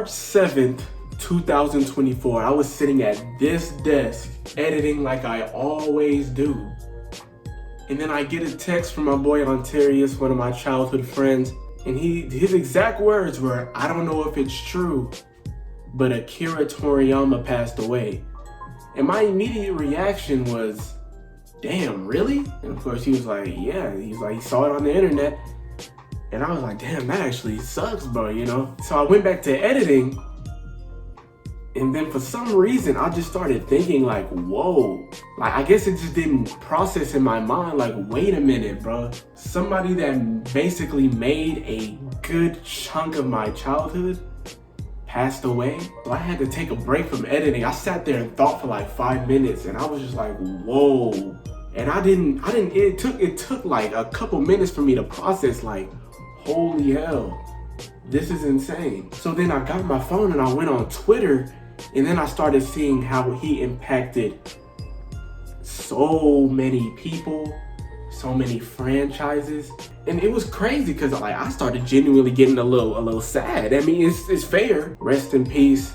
7th, 2024, I was sitting at this desk editing like I always do. And then I get a text from my boy Ontarius, one of my childhood friends, and his exact words were, "I don't know if it's true, but Akira Toriyama passed away." And my immediate reaction was, "Damn, really?" And of course he was like, "Yeah." He's like, he saw it on the internet. And I was like, "Damn, that actually sucks, bro, you know?" So I went back to editing, and then for some reason, I just started thinking like, whoa. Like, I guess it just didn't process in my mind, like, wait a minute, bro. Somebody that basically made a good chunk of my childhood passed away. So I had to take a break from editing. I sat there and thought for like 5 minutes, and I was just like, whoa. And it took like a couple minutes for me to process, like, holy hell, this is insane. So then I got my phone and I went on Twitter, and then I started seeing how he impacted so many people, so many franchises. And it was crazy because like I started genuinely getting a little sad. I mean, it's fair. Rest in peace,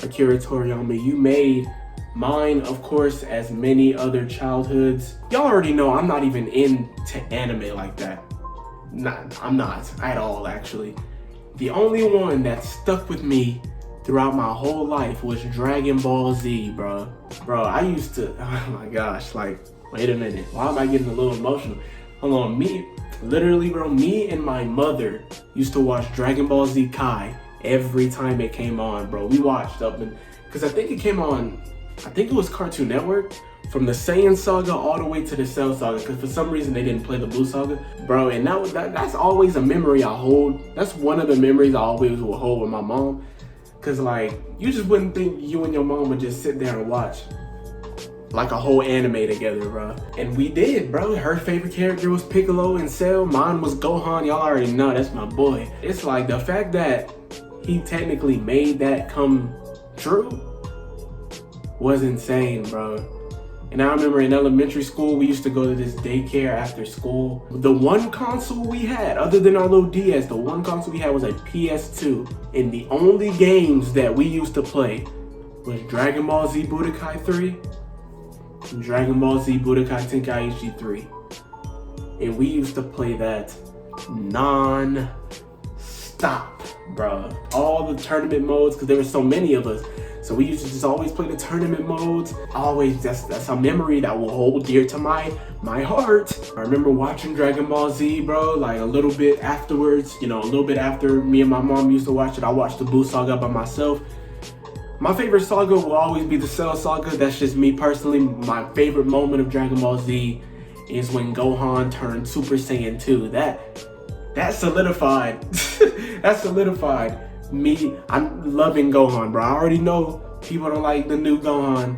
Akira Toriyama. You made mine, of course, as many other childhoods. Y'all already know I'm not even into anime like that. I'm not at all, actually. The only one that stuck with me throughout my whole life was Dragon Ball Z, bro. Bro, I used to, oh my gosh, like, wait a minute. Why am I getting a little emotional? Hold on, literally, bro, me and my mother used to watch Dragon Ball Z Kai every time it came on, bro. We watched up, because I think it came on, I think it was Cartoon Network, from the Saiyan Saga all the way to the Cell Saga, because for some reason they didn't play the Blue Saga. Bro, and that's always a memory I hold. That's one of the memories I always will hold with my mom. Because, like, you just wouldn't think you and your mom would just sit there and watch like a whole anime together, bro. And we did, bro. Her favorite character was Piccolo and Cell. Mine was Gohan. Y'all already know, that's my boy. It's like the fact that he technically made that come true was insane, bro. And I remember in elementary school, we used to go to this daycare after school. The one console we had, other than our little DS, the one console we had was a PS2. And the only games that we used to play was Dragon Ball Z Budokai 3 and Dragon Ball Z Budokai Tenkaichi 3. And we used to play that non-stop, bro. All the tournament modes, because there were so many of us. So we used to just always play the tournament modes. Always, that's a memory that will hold dear to my heart. I remember watching Dragon Ball Z, bro, like a little bit afterwards, you know, a little bit after me and my mom used to watch it. I watched the Buu Saga by myself. My favorite saga will always be the Cell Saga. That's just me personally. My favorite moment of Dragon Ball Z is when Gohan turned Super Saiyan 2. That solidified, that solidified me. I'm loving Gohan, bro. I already know people don't like the new Gohan.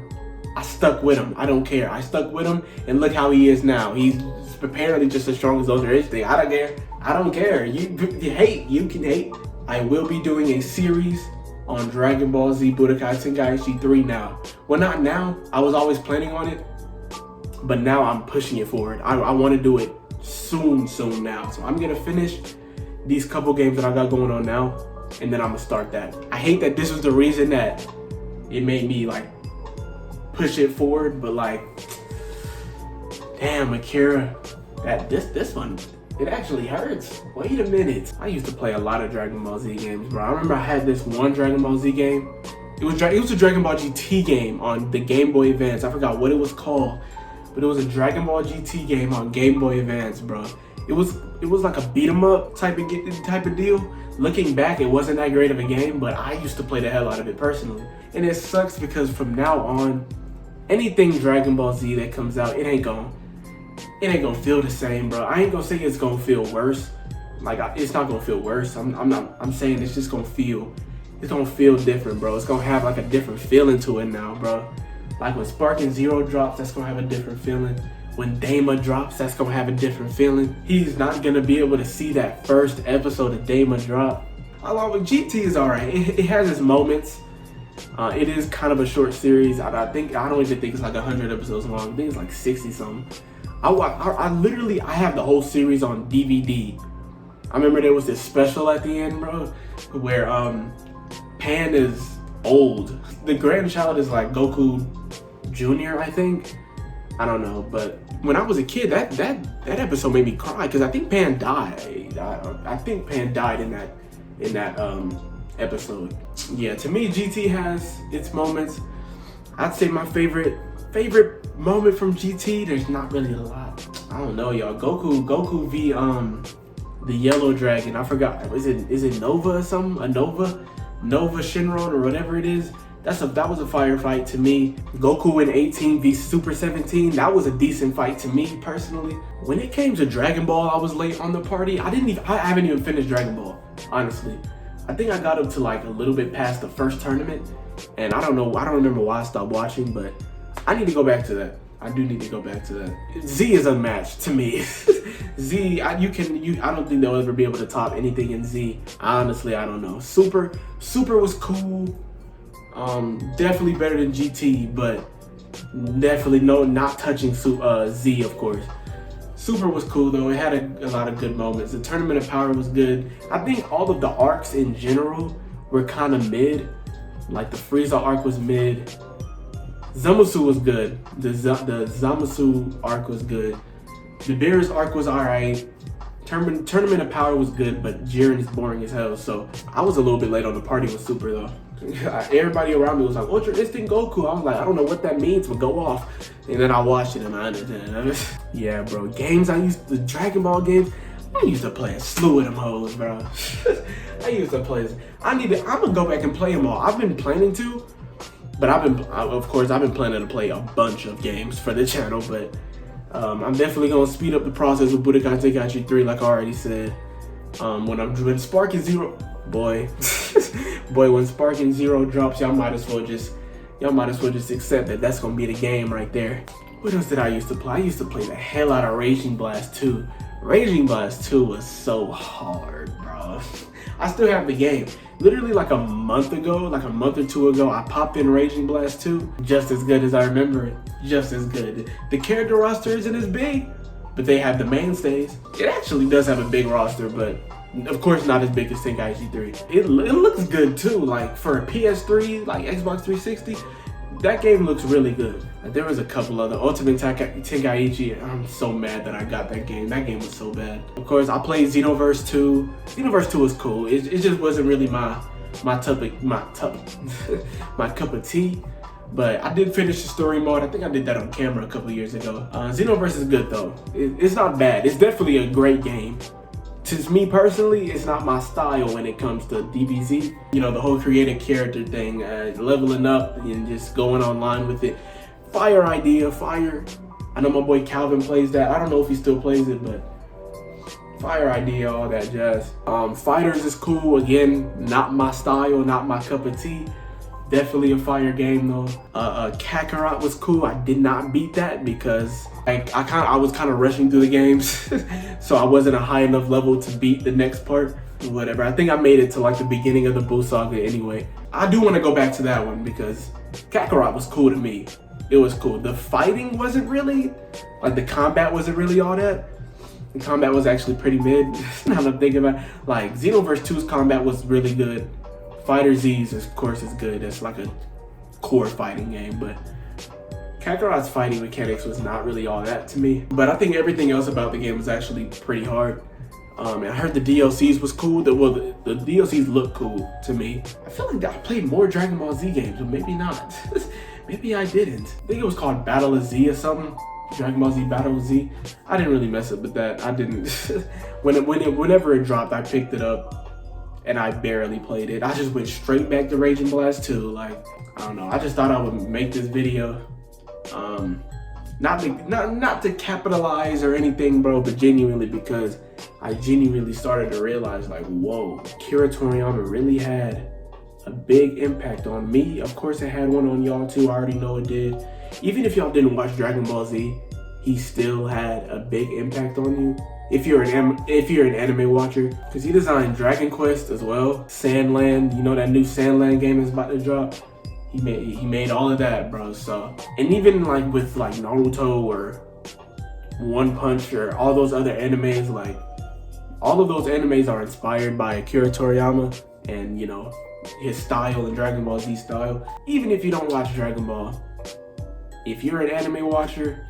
I stuck with him. I don't care. I stuck with him, and look how he is now. He's apparently just as strong as those are. I don't care. I don't care. You hate. You can hate. I will be doing a series on Dragon Ball Z Budokai Tenkaichi 3 now. Well, not now. I was always planning on it, but now I'm pushing it forward. I want to do it soon now. So I'm gonna finish these couple games that I got going on now, and then I'm gonna start that. I hate that this was the reason that it made me like push it forward, but like, damn, Akira, this one, it actually hurts. Wait a minute. I used to play a lot of Dragon Ball Z games, bro. I remember I had this one Dragon Ball Z game. It was a Dragon Ball GT game on the Game Boy Advance. I forgot what it was called, but it was a Dragon Ball GT game on Game Boy Advance, bro. It was like a beat 'em up type of deal. Looking back, it wasn't that great of a game, but I used to play the hell out of it personally. And it sucks because from now on, anything Dragon Ball Z that comes out, it ain't gonna feel the same, bro. I ain't gonna say it's gonna feel worse. Like, it's not gonna feel worse. I'm saying it's just gonna feel different, bro. It's gonna have like a different feeling to it now, bro. Like when Sparking Zero drops, that's gonna have a different feeling. When Daima drops, that's gonna have a different feeling. He's not gonna be able to see that first episode of Daima drop. Along with GT is alright. It has its moments. It is kind of a short series. I don't even think it's like 100 episodes long. I think it's like 60 something. I have the whole series on DVD. I remember there was this special at the end, bro, where Pan is old. The grandchild is like Goku Jr., I think. I don't know, but when I was a kid, that episode made me cry because I think Pan died. I think Pan died in that episode. Yeah, to me, GT has its moments. I'd say my favorite moment from GT. There's not really a lot. I don't know, y'all. Goku v the Yellow Dragon. I forgot. Is it Nova or something? A Nova Shinron or whatever it is. That was a fire fight to me. Goku in 18 v Super 17, that was a decent fight to me personally. When it came to Dragon Ball, I was late on the party. I haven't even finished Dragon Ball, honestly. I think I got up to like a little bit past the first tournament, and I don't remember why I stopped watching, but I need to go back to that. I do need to go back to that. Z is unmatched to me. Z, I don't think they'll ever be able to top anything in Z. Honestly, I don't know. Super was cool. Definitely better than GT, but definitely not touching Z, of course. Super was cool though. It had a lot of good moments. The Tournament of Power was good. I think all of the arcs in general were kind of mid. Like the Frieza arc was mid. Zamasu was good. The Zamasu arc was good. The Beerus arc was alright. Tournament of Power was good, but Jiren is boring as hell. So I was a little bit late on the party with Super though. Everybody around me was like, Ultra Instinct Goku. I was like, I don't know what that means, but go off. And then I watched it and I understand. Yeah, bro. The Dragon Ball games, I used to play a slew of them hoes, bro. I used to play. I'm gonna go back and play them all. I've been planning to, but of course, I've been planning to play a bunch of games for the channel, but I'm definitely gonna speed up the process with Budokai Tenkaichi 3, like I already said. When Sparking Zero, boy, when Sparking Zero drops, y'all might as well just accept that that's gonna be the game right there. What else did I used to play? I used to play the hell out of Raging Blast 2. Raging Blast 2 was so hard, bro. I still have the game. Literally like a month or two ago, I popped in Raging Blast 2. Just as good as I remember it. Just as good. The character roster isn't as big, but they have the mainstays. It actually does have a big roster, but of course not as big as Tenkaichi 3. It looks good too. Like for a PS3, like Xbox 360, that game looks really good. Like, there was a couple other Ultimate Tenkaichi. I'm so mad that I got that game. That game was so bad. Of course, I played Xenoverse 2. Xenoverse 2 was cool. It just wasn't really my cup of tea. But I did finish the story mode. I think I did that on camera a couple years ago. Xenoverse is good though. It's not bad. It's definitely a great game. To me personally, it's not my style when it comes to DBZ. You know, the whole creative character thing, leveling up and just going online with it. Fire idea, fire. I know my boy Calvin plays that. I don't know if he still plays it, but fire idea, all that jazz. Fighters is cool. Again, not my style, not my cup of tea. Definitely a fire game though. Kakarot was cool. I did not beat that because I was kind of rushing through the games, so I wasn't a high enough level to beat the next part. Whatever. I think I made it to like the beginning of the Buu Saga anyway. I do want to go back to that one because Kakarot was cool to me. It was cool. The fighting wasn't really, like the combat wasn't really all that. The combat was actually pretty mid. Now that I'm thinking about it, like Xenoverse 2's combat was really good. Fighter Z's, of course, is good. It's like a core fighting game, but Kakarot's fighting mechanics was not really all that to me. But I think everything else about the game was actually pretty hard. And I heard the DLCs was cool. The DLCs look cool to me. I feel like I played more Dragon Ball Z games, but maybe not. Maybe I didn't. I think it was called Battle of Z or something. Dragon Ball Z Battle of Z. I didn't really mess up with that. I didn't. Whenever it dropped, I picked it up. And I barely played it. I just went straight back to Raging Blast 2. Like, I don't know. I just thought I would make this video. Not to capitalize or anything, bro, but genuinely because I genuinely started to realize, like, whoa, Akira Toriyama really had a big impact on me. Of course, it had one on y'all too. I already know it did. Even if y'all didn't watch Dragon Ball Z, he still had a big impact on you. If you're an anime watcher, because he designed Dragon Quest as well, Sandland. You know that new Sandland game is about to drop. He made all of that, bro. So, and even like with like Naruto or One Punch or all those other animes, like all of those animes are inspired by Akira Toriyama. And you know, his style and Dragon Ball Z style. Even if you don't watch Dragon Ball, if you're an anime watcher,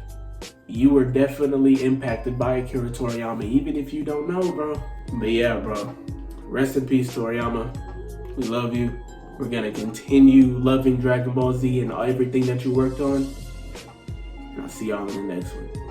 you were definitely impacted by Akira Toriyama, even if you don't know, bro. But yeah, bro, rest in peace, Toriyama. We love you. We're gonna continue loving Dragon Ball Z and everything that you worked on. And I'll see y'all in the next one.